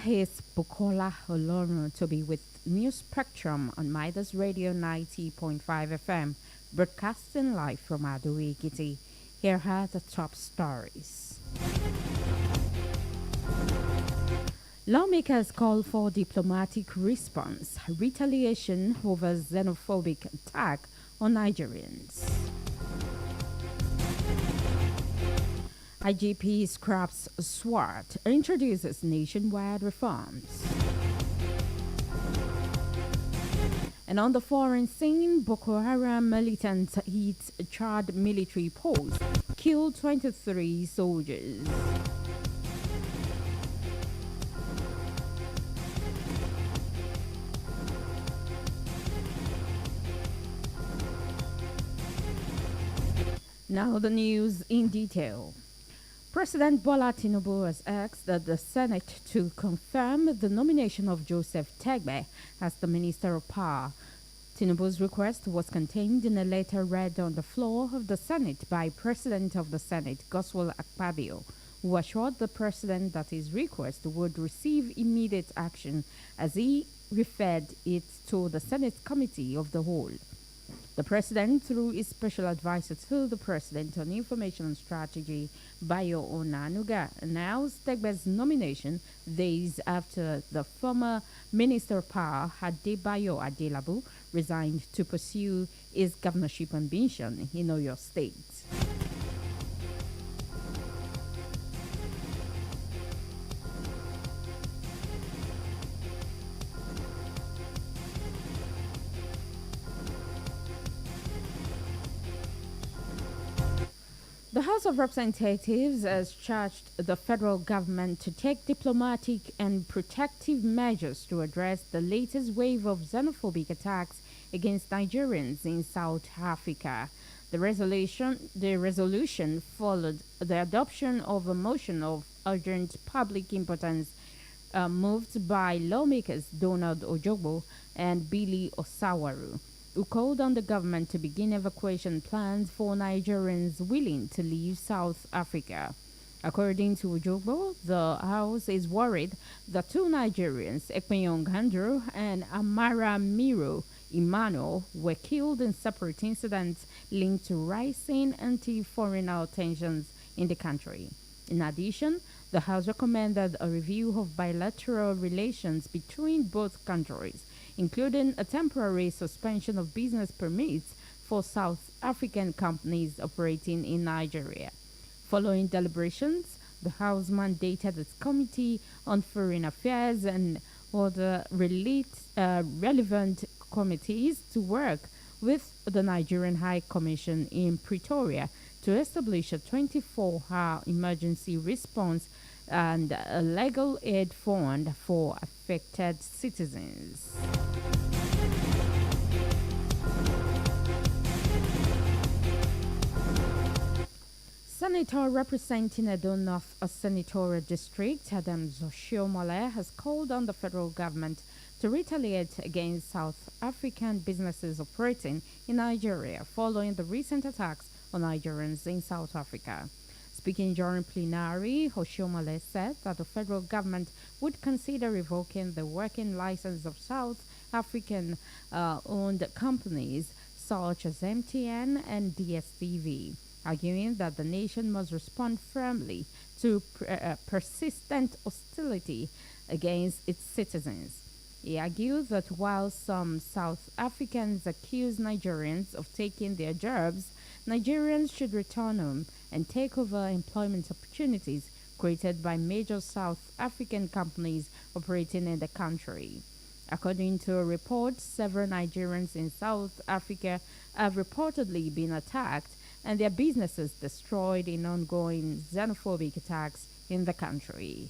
is Bukola Oloruntobi with News Spectrum on Midas Radio 90.5 FM, broadcasting live from ADO-EKITI. Here are the top stories. Lawmakers call for diplomatic response, retaliation over xenophobic attack on Nigerians. IGP scraps SWAT, introduces nationwide reforms. And on the foreign scene, Boko Haram militants hit Chad military post, killed 23 soldiers. Now the news in detail. President Bola Tinubu has asked the Senate to confirm the nomination of Joseph Tegbe as the Minister of Power. Tinubu's request was contained in a letter read on the floor of the Senate by President of the Senate, Godswill Akpabio, who assured the President that his request would receive immediate action as he referred it to the Senate Committee of the Whole. The President, through his special advisor to the President on Information and Strategy, Bayo Onanuga, announced Tegbe's nomination days after the former Minister of Power, Adebayo Adelabu, resigned to pursue his governorship ambition in Oyo State. The House of Representatives has charged the federal government to take diplomatic and protective measures to address the latest wave of xenophobic attacks against Nigerians in South Africa. The resolution followed the adoption of a motion of urgent public importance moved by lawmakers Donald Ojogbo and Billy Osawaru, who called on the government to begin evacuation plans for Nigerians willing to leave South Africa. According to Ojogbo, the House is worried that two Nigerians, Ekpenyong Andrew and Amara Miro Emmanuel, were killed in separate incidents linked to rising anti-foreigner tensions in the country. In addition, the House recommended a review of bilateral relations between both countries, including a temporary suspension of business permits for South African companies operating in Nigeria. Following deliberations, the House mandated its Committee on Foreign Affairs and other relevant committees to work with the Nigerian High Commission in Pretoria to establish a 24-hour emergency response and a legal aid fund for affected citizens. Senator representing Edo North Senatorial District, Adams Oshiomhole, has called on the federal government to retaliate against South African businesses operating in Nigeria following the recent attacks on Nigerians in South Africa. Speaking during plenary, Oshiomhole said that the federal government would consider revoking the working license of South African owned companies such as MTN and DSTV, arguing that the nation must respond firmly to persistent hostility against its citizens. He argued that while some South Africans accuse Nigerians of taking their jobs, Nigerians should return home and take over employment opportunities created by major South African companies operating in the country. According to a report, several Nigerians in South Africa have reportedly been attacked and their businesses destroyed in ongoing xenophobic attacks in the country.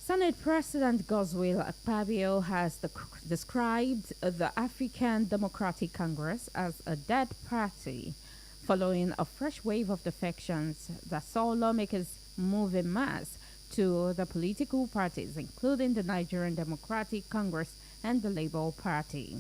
Senate President Godswill Akpabio has described the African Democratic Congress as a dead party following a fresh wave of defections that saw lawmakers move en masse to the political parties, including the Nigerian Democratic Congress and the Labour Party.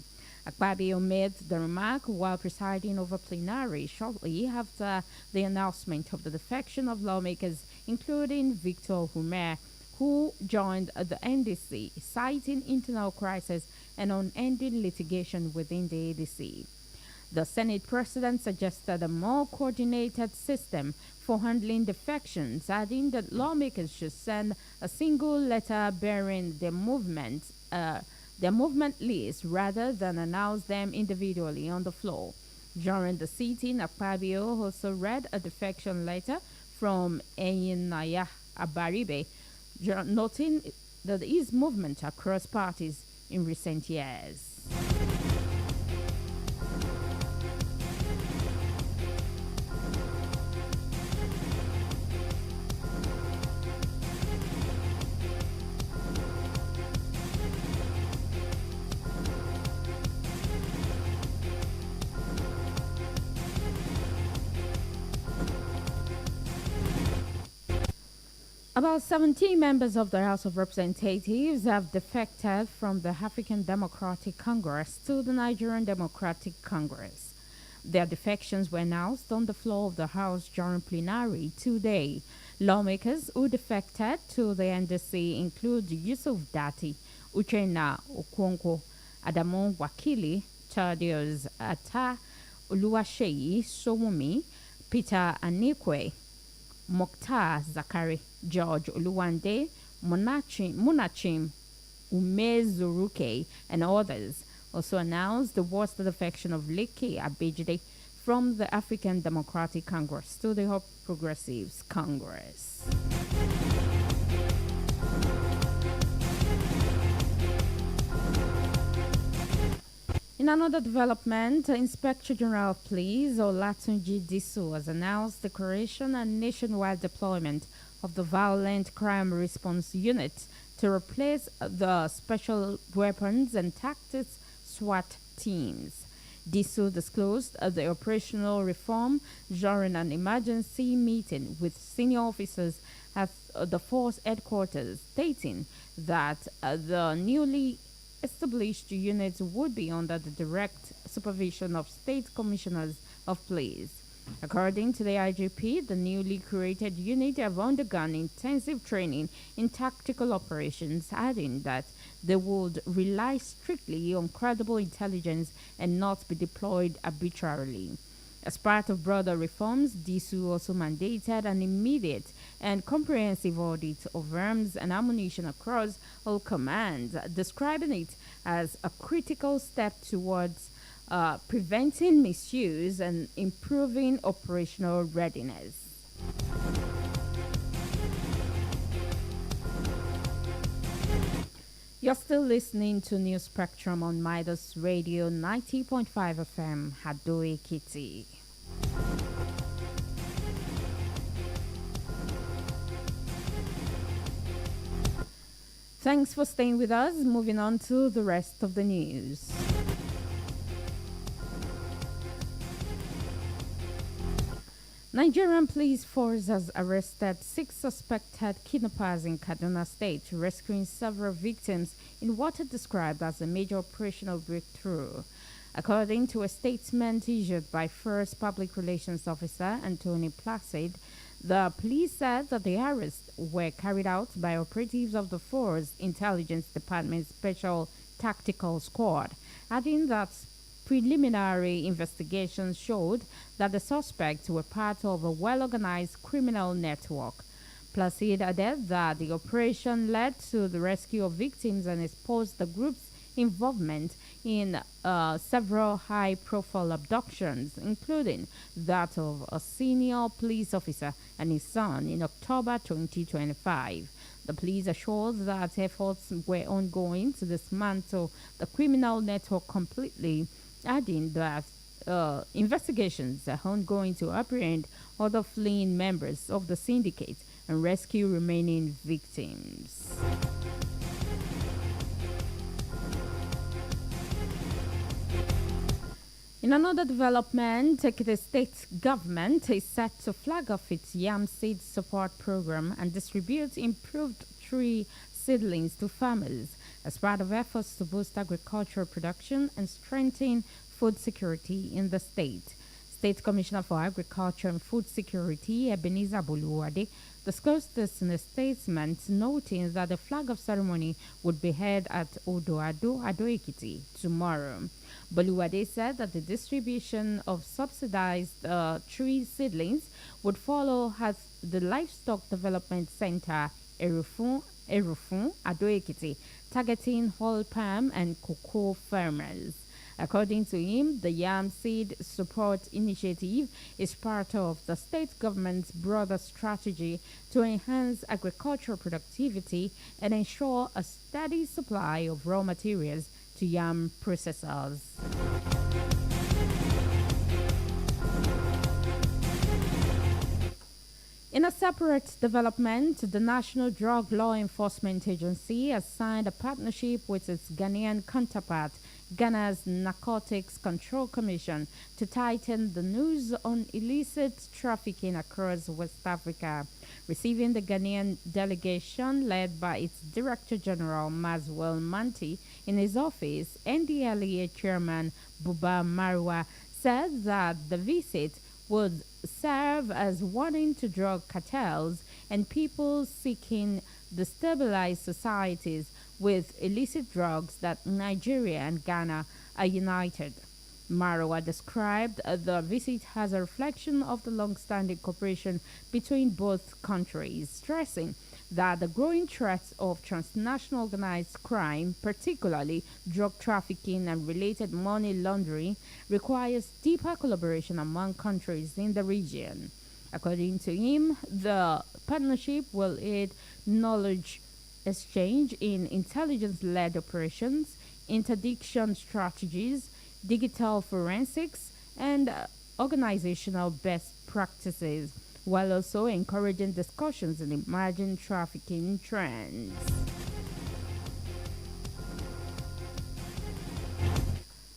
Akpabio made the remark while presiding over plenary shortly after the announcement of the defection of lawmakers, including Victor Humer, who joined the NDC, citing internal crisis and unending litigation within the ADC. The Senate President suggested a more coordinated system for handling defections, adding that lawmakers should send a single letter bearing their movement list rather than announce them individually on the floor. During the sitting, Akpabio also read a defection letter from Enyinaya Abaribe, noting that his movement across parties in recent years. About 17 members of the House of Representatives have defected from the African Democratic Congress to the Nigerian Democratic Congress. Their defections were announced on the floor of the House during plenary today. Lawmakers who defected to the NDC include Yusuf Dati, Uchenna Okonkwo, Adamu Wakili, Thaddeus Atta, Oluwaseyi Sowunmi, Peter Anikwe, Mokhtar Zakari, George Oluwande, Munachim Umezuruke, and others. Also announced was the defection of Leke Abejide from the African Democratic Congress to the All Progressives Congress. In another development, Inspector General of Police Olatunji Disu has announced the creation and nationwide deployment of the Violent Crime Response Unit to replace the Special Weapons and Tactics SWAT teams. Disu disclosed the operational reform during an emergency meeting with senior officers at the force headquarters, stating that the newly established units would be under the direct supervision of state commissioners of police. According to the IGP, the newly created unit have undergone intensive training in tactical operations, adding that they would rely strictly on credible intelligence and not be deployed arbitrarily. As part of broader reforms, DSU also mandated an immediate and comprehensive audit of arms and ammunition across all commands, describing it as a critical step towards preventing misuse and improving operational readiness. You're still listening to News Spectrum on Midas Radio 90.5 FM, ADO-EKITI. Thanks for staying with us. Moving on to the rest of the news. Nigerian police force has arrested 6 suspected kidnappers in Kaduna State, rescuing several victims in what it described as a major operational breakthrough. According to a statement issued by First Public Relations Officer Anthony Placid, the police said that the arrests were carried out by operatives of the Force Intelligence Department Special Tactical Squad, adding that preliminary investigations showed that the suspects were part of a well-organized criminal network. Placid added that the operation led to the rescue of victims and exposed the group's involvement in several high-profile abductions, including that of a senior police officer and his son in October 2025. The police assured that efforts were ongoing to dismantle the criminal network completely, adding that investigations are ongoing to apprehend other fleeing members of the syndicate and rescue remaining victims. In another development, the state government is set to flag off its yam seed support program and distribute improved tree seedlings to farmers as part of efforts to boost agricultural production and strengthen food security in the state. State Commissioner for Agriculture and Food Security, Ebenezer Boluwade, discussed this in a statement, noting that the flag of ceremony would be held at ADO-EKITI tomorrow. Boluwade said that the distribution of subsidized tree seedlings would follow at the Livestock Development Center, Erufun, Ado-Ekiti, targeting oil palm and cocoa farmers. According to him, the Yam Seed Support Initiative is part of the state government's broader strategy to enhance agricultural productivity and ensure a steady supply of raw materials to yam processors. In a separate development, the National Drug Law Enforcement Agency has signed a partnership with its Ghanaian counterpart, Ghana's Narcotics Control Commission, to tighten the noose on illicit trafficking across West Africa. Receiving the Ghanaian delegation led by its Director General Maswell Manti in his office, NDLEA Chairman Buba Marwa said that the visit would serve as warning to drug cartels and people seeking destabilize societies with illicit drugs that Nigeria and Ghana are united. Marwa described the visit as a reflection of the long-standing cooperation between both countries, stressing that the growing threats of transnational organized crime, particularly drug trafficking and related money laundering, requires deeper collaboration among countries in the region. According to him, the partnership will aid knowledge exchange in intelligence-led operations, interdiction strategies, digital forensics, and organizational best practices, while also encouraging discussions in emerging trafficking trends.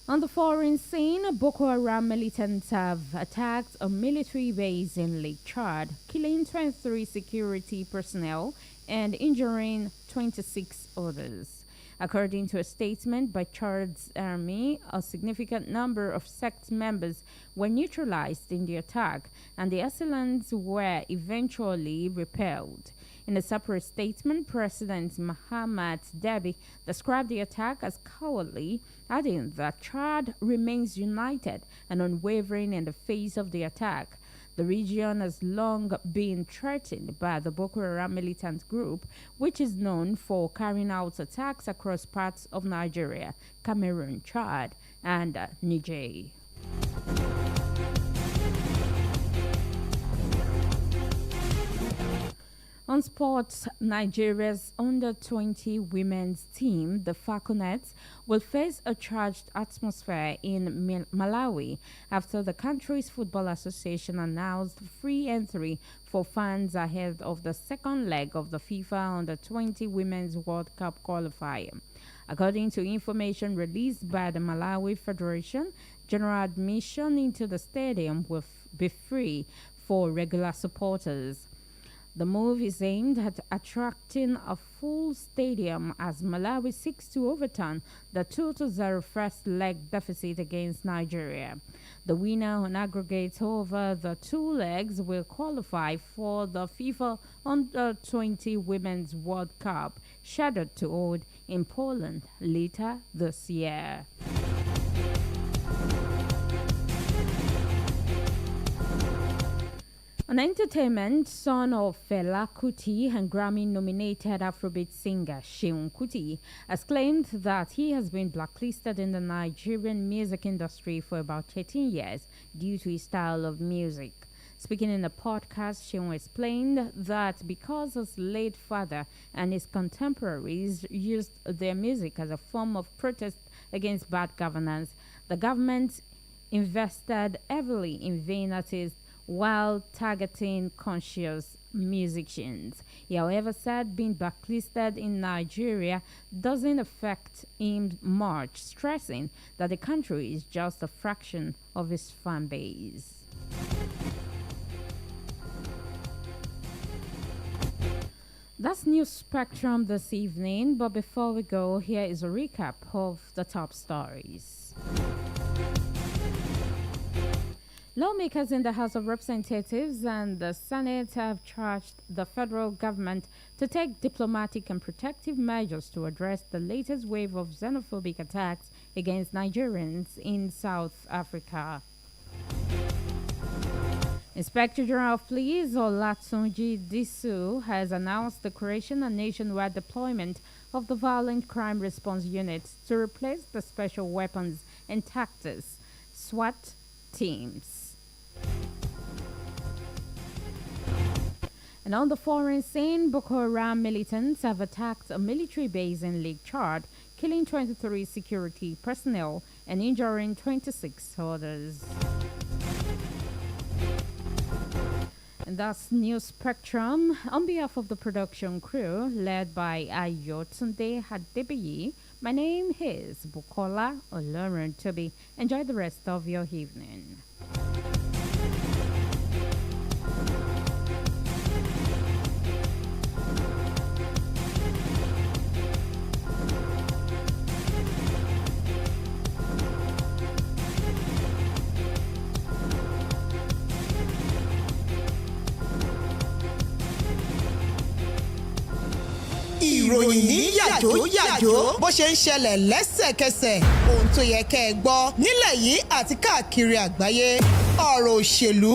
On the foreign scene, Boko Haram militants have attacked a military base in Lake Chad, killing 23 security personnel and injuring 26 others. According to a statement by Chad's army, a significant number of sect members were neutralized in the attack, and the assailants were eventually repelled. In a separate statement, President Mahamat Debi described the attack as cowardly, adding that Chad remains united and unwavering in the face of the attack. The region has long been threatened by the Boko Haram militant group, which is known for carrying out attacks across parts of Nigeria, Cameroon, Chad, and Niger. On sports, Nigeria's under-20 women's team, the Falconets, will face a charged atmosphere in Malawi after the country's football association announced free entry for fans ahead of the second leg of the FIFA Under-20 Women's World Cup qualifier. According to information released by the Malawi Federation, general admission into the stadium will be free for regular supporters. The move is aimed at attracting a full stadium as Malawi seeks to overturn the 2-0 first leg deficit against Nigeria. The winner on aggregate over the two legs will qualify for the FIFA Under-20 Women's World Cup, scheduled to hold in Poland later this year. On entertainment, son of Fela Kuti and Grammy-nominated Afrobeat singer Seun Kuti has claimed that he has been blacklisted in the Nigerian music industry for about 13 years due to his style of music. Speaking in a podcast, Seun explained that because his late father and his contemporaries used their music as a form of protest against bad governance, the government invested heavily in vain artists while targeting conscious musicians. He, however, said being blacklisted in Nigeria doesn't affect him much, stressing that the country is just a fraction of his fan base. That's News Spectrum this evening, but before we go, here is a recap of the top stories. Lawmakers in the House of Representatives and the Senate have charged the federal government to take diplomatic and protective measures to address the latest wave of xenophobic attacks against Nigerians in South Africa. Inspector General of Police Olatunji Disu has announced the creation and nationwide deployment of the Violent Crime Response Unit to replace the Special Weapons and Tactics SWAT teams. And on the foreign scene, Boko Haram militants have attacked a military base in Lake Chad, killing 23 security personnel and injuring 26 others. And that's News Spectrum. On behalf of the production crew, led by Ayotunde Hadebiyi, my name is Bukola Oloruntobi. Enjoy the rest of your evening. Ìròyìn ní yàjó bó ṣe ń ṣẹlẹ̀ lẹ́sẹ̀kẹsẹ̀ ohun tó yẹ kẹ́ ẹ gbọ́ nílẹ̀ yìí àti káàkiri àgbáyé ọ̀rọ̀ òṣèlú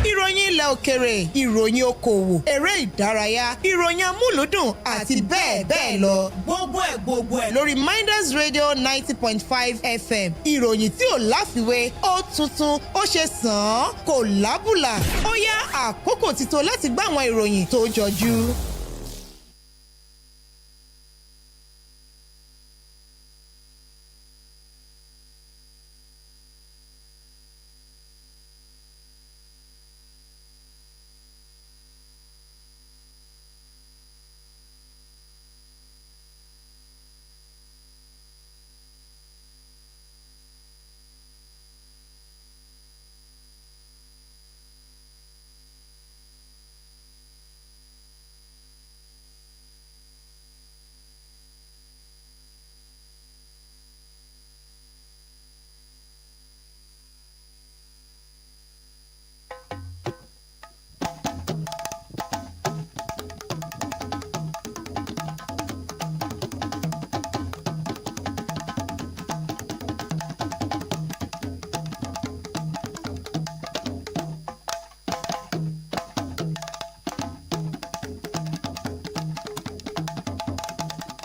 ìròyìn ilẹ̀ òkèrè ìròyìn okòwò eré ìdárayá ìròyìn amúlùúdùn àti bẹ́ẹ̀ bẹ́ẹ̀ lọ gbogbo ẹ̀ lórí Midas Radio 90.5 FM ìròyìn tí ò láfiwé ó tuntun ó ṣe sàn án kò lábùlà ó yá àkókò ti tó láti gbọ́ àwọn ìròyìn tó jọjú.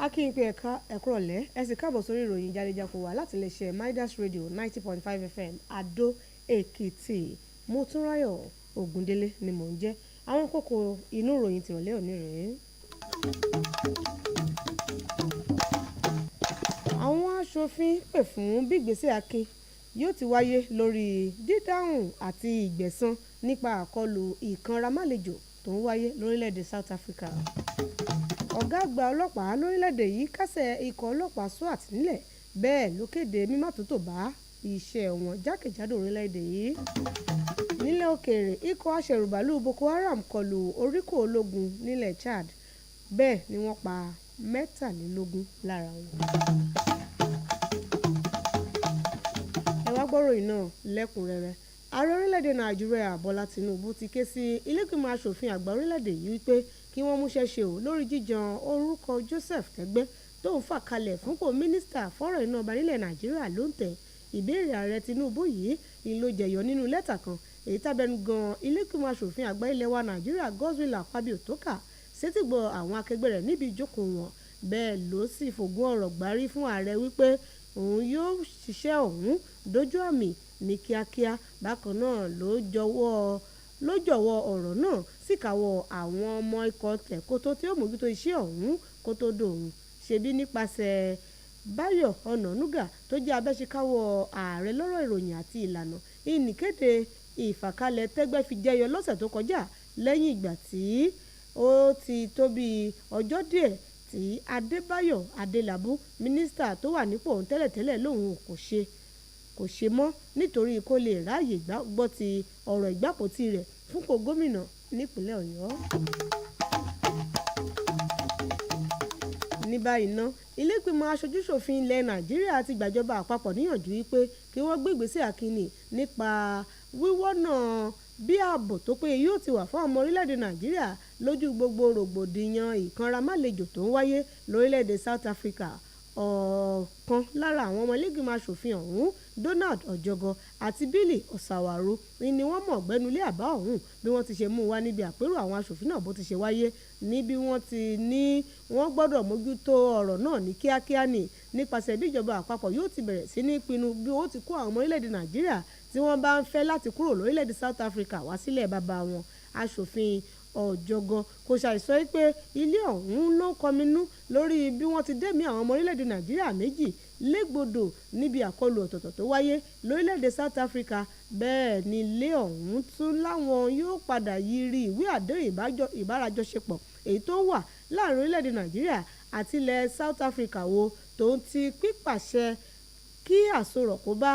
Akínyìn pé ẹ̀kúrọ̀lẹ́ ẹ sì káàbọ̀ sórí ìròyìn Jale Jako wá láti iléeṣẹ́ Midas Radio 90.5 FM ADO-EKITI MOTUNRAYO OGUNDELE ni mò ń jẹ́ àwọn kókó inú ìròyìn tìrọ̀lẹ́ òní rèé. Àwọn aṣòfin pè fún bí ìgbésẹ̀ akin yóò ti wáyé lórí dídáhùn àti ìgbẹ̀san nípa àkọlù ìkanramálejò tó ń wáyé lórílẹ̀‐èdè South Africa. Ọ̀gá àgbà ọlọ́pàá lórílẹ̀‐èdè yìí kásẹ̀ ikọ̀ ọlọ́pàá SWAT nílẹ̀ bẹ́ẹ̀ ló kéde mímọ́tótó bá iṣẹ́ wọn jákèjádò orílẹ̀‐èdè yìí. Nílẹ̀ òkèèrè ikọ̀ aṣẹ̀rùbàlù Boko Haram kọlù oríkò ológun nílẹ̀ Chad bẹ́ẹ̀ ni wọ́n pa 23 lára wọn. Ẹ wá gbọ́ròyìn náà lẹ́kùnrẹ́rẹ́. Ààrẹ orílẹ̀‐èdè Nàìjíríà Bọ́lá Tinubu ti ké sí ilé ìgbìmọ̀ aṣòfin àgbà orílẹ̀‐èdè yìí wípé kí wọ́n múṣẹ́ ṣe ò lórí jíjan orúkọ Joseph Tẹ́gbẹ́ tó ń fà kalẹ̀ fúnpò mínísítà fọ́rọ̀ iná ọba nílẹ̀ Nàìjíríà ló ń tẹ̀. Ìbéèrè ààrẹ Tinubu yìí ni ló jẹyọ nínú lẹ́tà kan èyí tábẹ́nugan ilé ìgbìmọ̀ aṣòfin àgbà ilẹ̀ wa Nàìjíríà Godswill Akpabio tó kà sétígbọ̀ àwọn akẹgbẹ́ rẹ̀ níbi ìjókòó wọn. Bẹ́ẹ̀ ló sì fògùn ọ̀rọ̀ gbárí fún ààrẹ wípé òun yóò ṣiṣẹ́ ọ̀hún dójú àmì ní kíákíá. Bákan náà ló jọ̀wọ́ ọ̀rọ̀ náà síkàwọ́ àwọn ọmọ ikọ̀ tẹ̀kótó tí ó mójútó iṣẹ́ ọ̀hún kó tó dòun. Ṣebí nípasẹ̀ Báyọ̀ Ọ̀nànúgà tó jẹ́ abẹ́ṣekáwọ́ ààrẹ lọ́rọ̀ ìròyìn àti ìlànà ìníkéde ìfàkalẹ̀ Tẹ́gbẹ́ fi jẹyọ lọ́sẹ̀ tó kọjá lẹ́yìn ìgbà tí ó ti tó bí ọjọ́ díẹ̀ tí Adébáyọ̀ Adélabú mínísítà tó wà nípò òun tẹ́lẹ̀tẹ́lẹ̀ lòun kò ṣe mọ́ nítorí kó lè ráàyè gbọ́ ti ọ̀rọ̀ ìgbàpótí rẹ̀ fúnpò gómìnà nípínlẹ̀ Ọ̀yọ́. ní báyìí ná ilé ìgbìmọ̀ aṣojú-ṣòfin ilẹ̀ Nàìjíríà ti gbàjọba àpapọ̀ níyànjú wípé kí wọ́n gbé ìgbésẹ̀ àkíní nípa wíwọ́nà bí ààbò tó péye yóò ti wà fún ọmọ orílẹ̀-èdè Nàìjíríà lójú gbogbo rògbòdìyàn ìkanra-má-lejò tó ń wáyé lórílẹ̀-èdè South Africa. Ọ̀kan lára àwọn ọmọ ilé-ìgbìmọ̀ aṣòfin ọ̀hún Donald Ojogo àti Billy Osawaru ni wọ́n mọ̀ gbẹ́nulé àbá ọ̀hún bí wọ́n ti ṣe mú wá níbi àpérò àwọn aṣòfin náà bó ti ṣe wáyé ní bí wọ́n ti ní wọ́n gbọ́dọ̀ mójútó ọ̀rọ̀ náà ní kíákíá ní nípasẹ̀ bí ìjọba àpapọ̀ yóò ti bẹ̀rẹ̀ sí ní pinnu bí wọ́n ti kó àwọn ọmọ orílẹ̀-èdè Nàìjíríà tí wọ́n bá ń fẹ́ láti kúrò lórílẹ̀-èdè South Africa wá sílẹ̀ bàbá wọn. Aṣòfin Ọ̀jọ̀gọ̀ kò ṣàìsọ pé ilé ọ̀hún ló kọminú lórí bí wọ́n ti dẹ́mi àwọn ọmọ orílẹ̀-èdè Nàìjíríà méjì légbodò níbi àkọlù ọ̀tọ̀ọ̀tọ̀ tó wáyé lórílẹ̀-èdè South Africa. Bẹ́ẹ̀ ni ilé ọ̀hún tún láwọn yóò padà yiri ìwé àdéhùn ìbárajọṣepọ̀ èyí tó wà láàrin orílẹ̀-èdè Nàìjíríà àti ilẹ̀ South Africa wo tó ń ti pípàṣẹ kí àsorọ̀ kó bá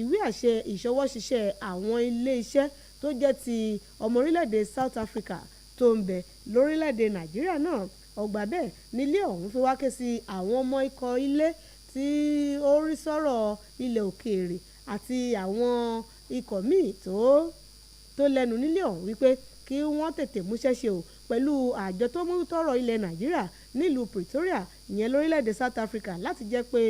ìwé àṣẹ ìṣọwọ́ṣiṣẹ́ àwọn ilé iṣẹ́ tó jẹ́ ti ọmọ orílẹ̀-èdè South Africa tó ń bẹ lórílẹ̀-èdè Nàìjíríà náà. Ọgbà bẹ́ẹ̀ nílé ọ̀hún fi wá ké sí àwọn ọmọ ikọ̀ ilé tí ó rí sọ̀rọ̀ ilẹ̀ òkèèrè àti àwọn ikọ̀ míì tó lẹ́nu nílé ọ̀hún wípé kí wọ́n tètè múṣẹ́ ṣe o pẹ̀lú àjọ tó mú tọ̀rọ̀ ilẹ̀ Nàìjíríà nílùú Pretoria ìyẹn lórílẹ̀-èdè South Africa láti jẹ́ pé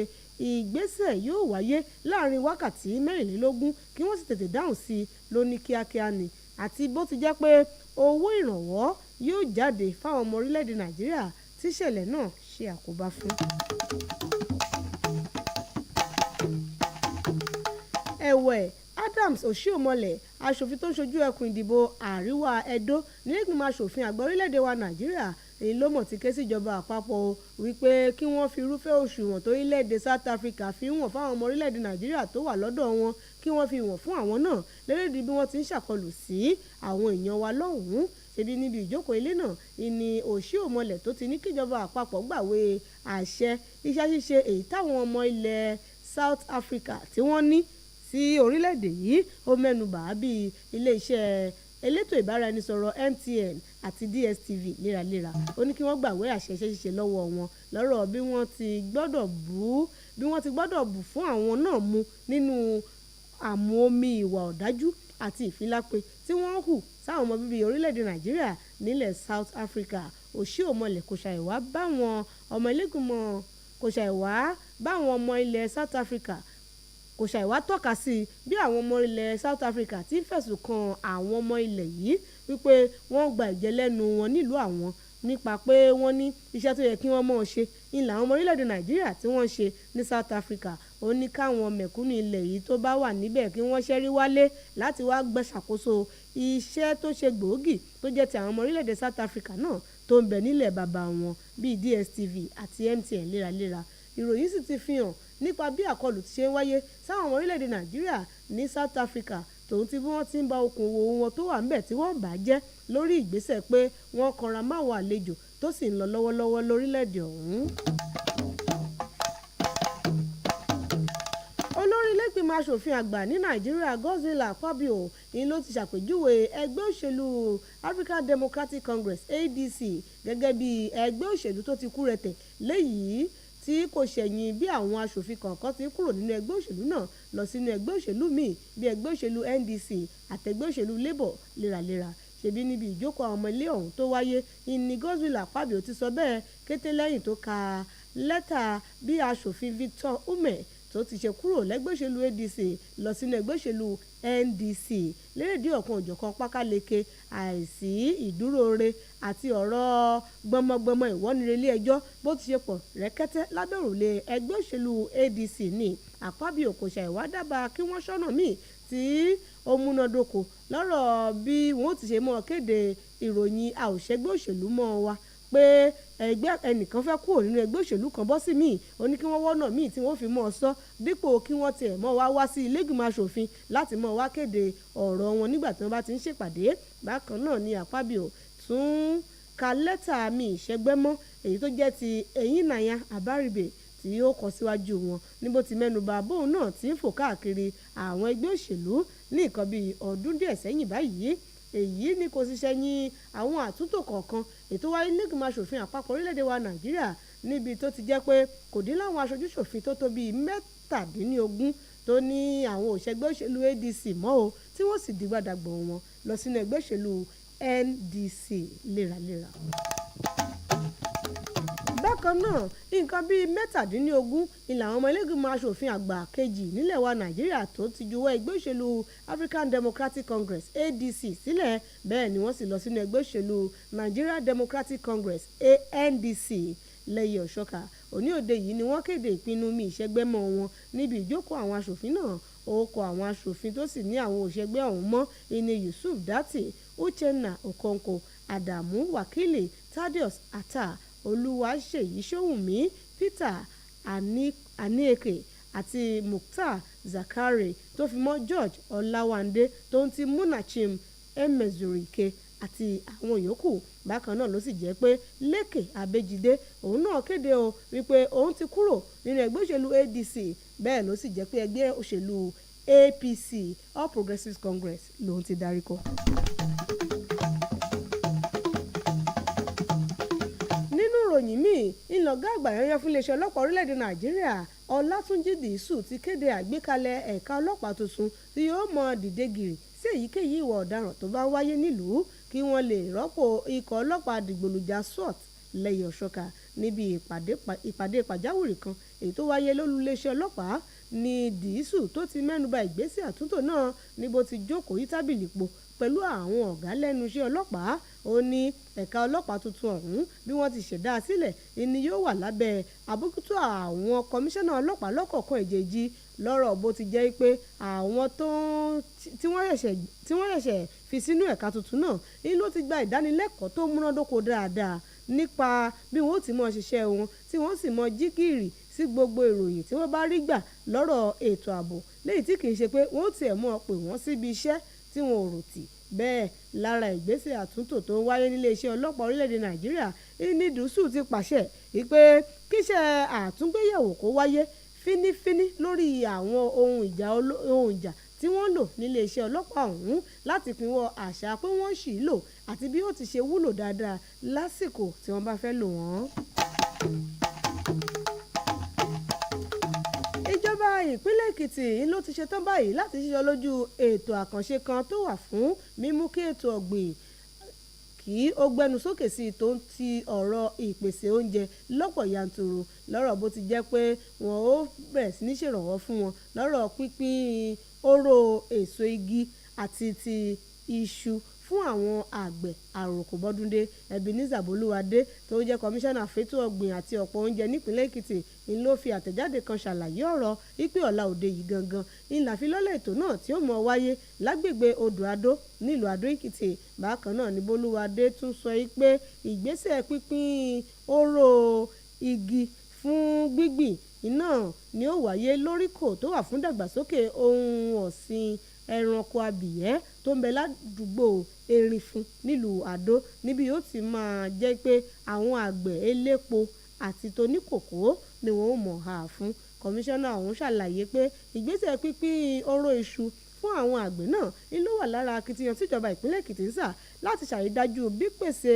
ìgbésẹ̀ yóò wáyé láàrin wákàtí 24 kí wọ́n sì tètè dáhùn sí i lóní kíákíá ni àti bó ti jẹ́ pé owó ìrànwọ́ yóò jáde fáwọn ọmọ orílẹ̀-èdè Nàìjíríà tí ìṣẹ̀lẹ̀ náà ṣe àkóbá fún. Ẹ̀wẹ̀ Adams Oshiomhole aṣòfin tó ń ṣojú ẹkùn ìdìbò àríwá Edo nílẹ̀gbìmọ̀ aṣòfin àgbà orílẹ̀-èdè wa Nàìjíríà èyí ló mọ̀ tí ké síjọba àpapọ̀ wípé kí wọ́n fi irúfẹ́ òṣùwọ̀n tó orílẹ̀-èdè South Africa fi ń wọ̀n fáwọn ọmọ orílẹ̀-èdè Nàìjíríà tó wà lọ́dọ̀ wọn kí wọ́n fi wọ̀n fún àwọn náà lórílẹ̀-èdè bí wọ́n ti ń ṣàkọlù sí àwọn èèyàn wa lọ́hùn-ún. Ṣebí níbi ìjókòó ilé náà ìní Oshiomhole tó ti ní kíjọba àpapọ̀ gbàwé àṣẹ iṣẹ́ ṣíṣe èyí táwọn ọmọ ilẹ̀ South Africa tí wọ́n ní sí orílẹ̀-èdè yìí ó mẹ́nubà bíi ilé-iṣẹ́ elétò ìbáraẹnisọ̀rọ̀ MTN àti DSTV léraléra. Ó ní kí wọ́n gbàwé àṣẹ iṣẹ́ ṣíṣe lọ́wọ́ wọn lọ́rọ̀ bí wọ́n ti gbọ́dọ̀ bù fún àwọn náà mu nínú àmú omi ìwà ọ̀dájú àti ìfilápe tí wọ́n hù sáwọn ọmọ bíbí orílẹ̀-èdè Nàìjíríà nílẹ̀ South Africa. Oshiomhole kò ṣàìwá báwọn ọmọ ilẹ̀ South Africa kò ṣàìwá tọ́ka sí bí àwọn ọmọ ilẹ̀ South Africa ti ń fẹ̀sùn kan àwọn ọmọ ilẹ̀ yìí wípé wọ́n gba ìjẹ lẹ́nu wọn nílùú àwọn nípa pé wọ́n ní iṣẹ́ tó yẹ kí wọ́n mọ̀ ṣe ìlà àwọn ọmọ orílẹ̀-èdè Nàìjíríà tí wọ́n ṣe ní South Africa. Ó ní káwọn mẹ̀kúnnù ilẹ̀ yìí tó bá wà níbẹ̀ kí wọ́n ṣẹ́rí wálé láti wá gbàṣàkóso iṣẹ́ tó ṣe gbòógì tó jẹ́ ti àwọn ọmọ orílẹ̀-èdè South Africa náà tó ń bẹ nílẹ̀ bàbá wọn bíi DSTV àti MTN léraléra. Ìròyìn sì ti fi hàn nípa bí àkọlù ti ṣe ń wáyé sáwọn ọmọ orílẹ̀-èdè Nàìjíríà ní South Africa tòun tí wọ́n ti ń ba okòwò wọn tó wà ńbẹ̀ tí wọ́n bà jẹ́ lórí ìgbésẹ̀ pé wọ́n kanra máwọn àlejò tó sì ń lọ lọ́wọ́lọ́wọ́ lórílẹ̀-èdè ọ̀hún. Olórí ilé-ìgbìmọ̀ aṣòfin àgbà ní Nàìjíríà Godswill Akpabio ni ló ti ṣàpèjúwe ẹgbẹ́ òṣèlú African Democratic Congress ADC gẹ́gẹ́ bí ẹgbẹ́ òṣèlú tó ti kú rẹ̀tẹ̀ léyìí tí kò ṣẹ̀yìn bí àwọn aṣòfin kọ̀ọ̀kan ti kúrò nínú ẹgbẹ́ òṣèlú náà lọ sínú ẹgbẹ́ òṣèlú míì bí ẹgbẹ́ òṣèlú NDC àtẹgbẹ́ òṣèlú Labour léraléra. Ṣebí níbi ìjókòó àwọn ọmọ ilé ọ̀hún tó wáyé ìní Godswill Akpabio ti sọ bẹ́ẹ̀ kété lẹ́yìn tó ka lẹ́tà bí aṣòfin Victor Ume tó ti ṣe kúrò lẹ́gbẹ́ òṣèlú ADC lọ sínú ẹgbẹ́ òṣèlú NDC lérédí ọ̀kan òjọ̀kan pákáleke àìsí ìdúróore àti ọ̀rọ̀ gbọmọgbọmọ ìwọ́nirelé ẹjọ́ bó ti ṣe pọ̀ rẹ́kẹ́tẹ́ lábẹ́ òrùlé ẹgbẹ́ òṣèlú ADC ní Akpabio kò ṣàìwá dábàá kí wọ́n ṣọ́nà míì tí ó múnádóko lọ́rọ̀ bí wọ́n ti ṣe mọ́ kéde ìròyìn àòṣẹ́gbẹ́ òṣèlú mọ́ wa pé ẹgbẹ́ ẹnìkan fẹ́ kúrò nínú ẹgbẹ́ òṣèlú kan bọ́ sí míì ó ní kí wọ́n wọ́nà míì tí wọ́n fi mọ́ ọ sọ dípò kí wọ́n tiẹ̀ mọ́ wá sí ilé-ìgbìmọ̀ aṣòfin láti mọ́ wá kéde ọ̀rọ̀ wọn nígbà tí wọ́n bá ti ń ṣèpàdé. Bákan náà ni Akpabio tún ka lẹ́tà mi ìṣẹ́gbẹ́ mọ́ èyí tó jẹ́ ti Eyinaya Abaribe tí ó kọ síwájú wọn níbo ti mẹ́nuba bóun náà ti ń fò káàkiri àwọn ẹgbẹ́ òṣèlú ní nǹkan bíi ọdún díẹ̀ sẹ́yìn báyìí. èyí ni kò sì ṣẹ̀yìn àwọn àtúntò kọ̀ọ̀kan ètò wáyé nígbìmọ̀ aṣòfin àpapọ̀ orílẹ̀-èdè wa Nàìjíríà níbi tó ti jẹ́ pé kò dín láwọn aṣojú-ṣòfin tó bíi 17 tó ní àwọn òṣègbè òṣèlú ADC mọ́ o tí wọ́n sì dìgbàdàgbọ̀ wọn lọ sínú ẹgbẹ́ òṣèlú NDC léraléra. Bákan náà nǹkan bíi 17 ni làwọn ọmọ ilé-ìgbìmọ̀ aṣòfin àgbà kejì nílẹ̀ wa Nàìjíríà tó ti juwọ́ ẹgbẹ́ òṣèlú African Democratic Congress ADC sílẹ̀ bẹ́ẹ̀ ni wọ́n sì lọ sínú ẹgbẹ́ òṣèlú Nigeria Democratic Congress ANDC lẹ́yìn ọ̀ṣọ́ka òní òde yìí ni wọ́n kéde ìpinnu mi ìṣẹ́gbẹ́mọ́ wọn níbi ìjókòó àwọn aṣòfin náà orúkọ àwọn aṣòfin tó sì ní àwọn òṣègbè ọ̀hún mọ́ ìní Yusuf Datti, Uchenna Okonkwo, Adamu Wakili, Thaddeus Atta, Olúwaṣèyí Ṣóhùnmí, Peter Anieke àti Mukhtar Zakari tó fi mọ́ George Ọláwándé tó ń ti Munachim Emezurike àti àwọn yòókù. Bákan náà ló sì jẹ́ pé Lékè Abẹ́jídé òun náà kéde o wípé òun ti kúrò nínú ẹgbẹ́ òṣèlú ADC bẹ́ẹ̀ ló sì jẹ́ pé ẹgbẹ́ òṣèlú APC All Progressives Congress lòun ti darí kọ. Nínú ìròyìn míì ìlọ̀gá àgbà yẹn fún iléeṣẹ́ ọlọ́pàá orílẹ̀-èdè Nàìjíríà Ọlátúnjí Dìísù ti kéde àgbékalẹ̀ ẹ̀ka ọlọ́pàá tuntun tí yóò mọ dìde gìrì sí èyíkéyìí ìwà ọ̀daràn tó bá wáyé nílùú kí wọ́n lè rọ́pò ikọ̀ ọlọ́pàá dìgbòlùjà SWAT lẹ́yìn ọ̀ṣọ́ka níbi ìpàdé pàjáwìrì kan èyí tó wáyé lólùléeṣẹ́ ọlọ́pàá ní Dìísù tó ti mẹ́nuba ìgbésẹ̀ àtúntò náà ní bó ti jókòó yí tábìlì po pẹ̀lú àwọn ọ̀gá lẹ́nu iṣẹ́ ọlọ́pàá ó ní ẹ̀ka ọlọ́pàá tuntun ọ̀hún bí wọ́n ti ṣẹ̀dá sílẹ̀ ìní yóò wà lábẹ́ àbójútó àwọn kọmíṣánná ọlọ́pàá lọ́kọ̀ọ̀kan èjèèjì lọ́rọ̀ bó ti jẹ́ pé àwọn tí wọ́n ṣẹ̀ṣẹ̀ fi sínú ẹ̀ka tuntun náà ní ló ti gba ìdánilẹ́kọ̀ọ́ tó múnádóko dáadáa nípa bí wọ́n ti mọ ṣiṣẹ́ wọn tí wọ́n sì mọ jígìrì sí gbogbo ìròyìn tí wọ́n bá rí gbà lọ́rọ̀ ètò ààbò léyìí tí kì í ṣe pé wọ́n tiẹ̀ mọ́ pé wọ́n síbi iṣẹ́ tí wọn ò rò tì bẹ́ẹ̀ lára ìgbésẹ̀ àtúntò tó ń wáyé nílé iṣẹ́ ọlọ́pàá orílẹ̀-èdè Nàìjíríà ní Dìísù ti pàṣẹ wípé kíṣẹ́ àtúngbéyẹ̀wò kó wáyé fínífíní lórí àwọn ohun ìjà tí wọ́n lò nílé iṣẹ́ ọlọ́pàá ọ̀hún láti pinwọ́ àṣà pé wọ́n ṣì lò àti bí ó ti ṣe wúlò dáadáa lásìkò tí wọ́n bá fẹ́ lò wọ́n. Ìjọba ìpínlẹ̀ Èkìtì ló ti ṣetán báyìí láti ṣiṣọ́ lójú ètò àkànṣe kan tó wà fún mímú kí ètò ọ̀gbìn kí ó gbẹnu sókè sí i tó ń ti ọ̀rọ̀ ìpèsè oúnjẹ lọ́pọ̀ yanturu lọ́rọ̀ bó ti jẹ́ pé wọn ó bẹ̀rẹ̀ sí ní ṣèrànwọ́ fún wọn lọ́rọ̀ pínpín oró èso igi àti ti iṣu fún àwọn àgbẹ̀ àròkò-bọ́dúndé. Ebenezer Bolúwadé tó jẹ́ kọmíṣánná fétò ọ̀gbìn àti ọ̀pọ̀ oúnjẹ nípìnlẹ̀ Èkìtì ni ló fi àtẹ̀jáde kan ṣàlàyé ọ̀rọ̀ ìpè ọ̀la òde yìí gangan ìlàfilọ́lẹ̀ ètò náà tí ó mọ̀ wáyé lágbègbè odò Adó nílùú Adó Èkìtì. Bákan náà ni Bolúwadé tún sọ pé ìgbésẹ̀ pínpín oró igi fún gbígbìn iná ni ó wáyé lóríkò tó wà fún dàgbàsókè ohun ọ̀sìn ẹranko abìyẹ́ tó ń bẹ ládùúgbò Erinfún nílùú Adó níbi yóò ti máa jẹ́ pé àwọn àgbẹ̀ elépo àti toníkòkó ni wọ́n ó mọ̀ ha fún. Kọmíṣánná ọ̀hún ṣàlàyé pé ìgbésẹ̀ pínpín oró iṣu fún àwọn àgbẹ̀ náà ni ló wà lára akitiyan tíjọba ìpínlẹ̀ Èkìtì ń sà láti ṣàrídájú bí pèsè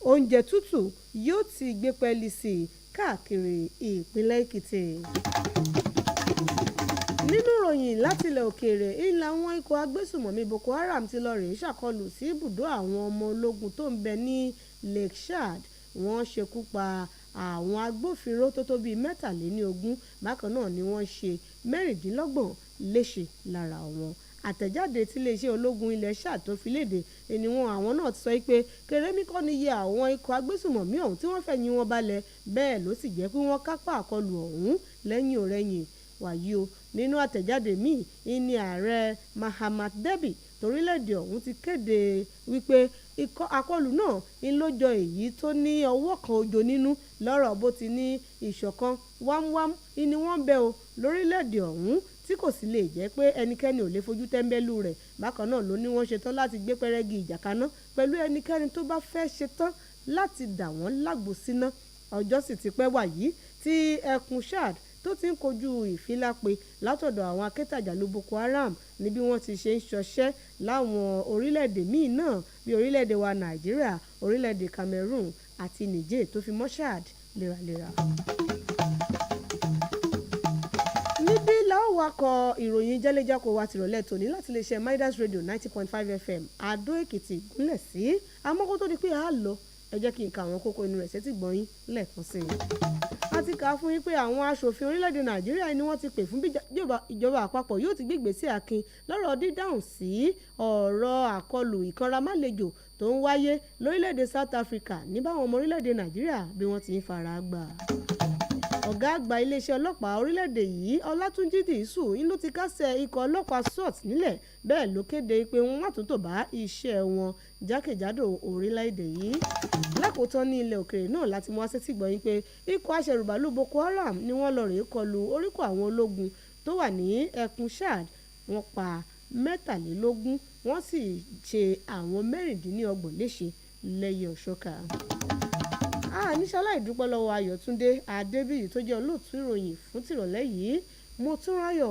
oúnjẹ tútù yóò ti gbé pẹ́ẹ́lí sí i káàkiri ìpínlẹ̀ Èkìtì. Nínú ìròyìn láti ilẹ̀ òkèèrè ìlà àwọn ikọ̀ agbésùmọ̀mí Boko Haram ti lọ rèé ṣàkọlù sí ibùdó àwọn ọmọ ológun tó ń bẹ ní Lake Chad. Wọ́n ṣekú pa àwọn agbófinró tó tó bíi 23. Bákan náà ni wọ́n ṣe 26 léṣe lára wọn. Àtẹ̀jáde tí iléeṣẹ́ ológun ilẹ̀ Chad tó fi léde ènìwọ̀n àwọn náà ti sọ pé kèrèmí kọ́ ni iye àwọn ikọ̀ agbésùmọ̀mí ọ̀hún tí wọ́n fẹ̀yìn wọn balẹ̀ bẹ́ẹ̀ ló sì jẹ́ pé wọ́n kápá àkọlù ọ̀hún lẹ́yìn òrẹ́yìn. Wàyí o nínú àtẹ̀jáde míì ní ààrẹ Mahamat Debi torílẹ̀-èdè ọ̀hún ti kéde wípé àkọlù náà ló jọ èyí tó ní ọwọ́ kan òjò nínú lọ́rọ̀ bó ti ní ìṣọ̀kan wámúwámú ni wọ́n bẹ o lórílẹ̀-èdè ọ̀hún tí kò sì lè jẹ́ pé ẹnikẹ́ni ò lè fojú tẹ́ńbẹ́lú rẹ̀. Bákan náà ló ní wọ́n ṣetán láti gbé pẹ́rẹ́gì ìjà kaná pẹ̀lú ẹnikẹ́ni tó bá fẹ́ ṣetán láti dà wọ́n lágbo síná. Ọjọ́ sì ti pẹ́ wàyí tí ẹkùn Chad tó ti ń kojú ìfilápe látọ̀dọ̀ àwọn akẹ́tàjàlú Boko Haram ní bí wọ́n ti ṣe ń ṣọṣẹ́ láwọn orílẹ̀-èdè míì náà bí orílẹ̀-èdè wa Nàìjíríà, orílẹ̀-èdè Cameroon àti Niger tó fi mọ́ Chad léraléra. Níbí láwọn wakọ̀ ìròyìn Jale Jako wa tìrọ̀lẹ́ tòní láti lè ṣe Midas Radio 90.5 FM ADO-EKITI gúnlẹ̀ sí amọ́kó tó di pé a lọ ẹ jẹ́ kí n ka àwọn kókó inú rẹ̀ sétí gbọ́yìn lẹ́ẹ̀kan sí i. A ti kà á fún yín pé àwọn aṣòfin orílẹ̀-èdè Nàìjíríà ni wọ́n ti pè fún bí ìjọba àpapọ̀ yóò ti gbé ìgbésẹ̀ akin lọ́rọ̀ dídáhùn sí ọ̀rọ̀ àkọlù ìkanramálejò tó ń wáyé lórílẹ̀-èdè South Africa ní báwọn ọmọ orílẹ̀-èdè Nàìjíríà bí wọ́n ti ń fara gbà. Ọ̀gá àgbà iléeṣẹ́ ọlọ́pàá orílẹ̀-èdè yìí Ọlátúnjí Dìísù ló ti kásẹ̀ ikọ̀ ọlọ́pàá SWAT nílẹ̀ bẹ́ẹ̀ ló kéde pé wọ́n wà tó tò bá iṣẹ́ wọn jákèjádò orílẹ̀-èdè yìí. Lákòótán ní ilẹ̀ òkèèrè náà láti mú aṣẹ́tì gbọ́yìn pé ikọ̀ aṣẹ̀rùbàlù Boko Haram ni wọ́n lọ rèé kọlu oríkọ̀ àwọn ológun tó wà ní ẹkùn Chad. Wọ́n pa 23 wọ́n sì ṣe àwọn 26 léṣe lẹ́yẹ òṣọ́ka. Níṣàlàyé dúpẹ́ lọ́wọ́ Ayọ̀túndé Adébíyì tó jẹ́ olóòtú ìròyìn fún tìrọ̀lẹ́ yìí. MOTUNRAYO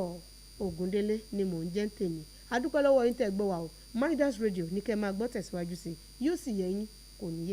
Ògúndélé ni mò ń jẹ́ tèmi. A dúpẹ́ lọ́wọ́ yín tẹ́ gbọ́ wa o. Midas Radio ní kẹ́ máa gbọ́ tẹ̀síwájú sí yóò sì yẹ yín kò ní yẹ.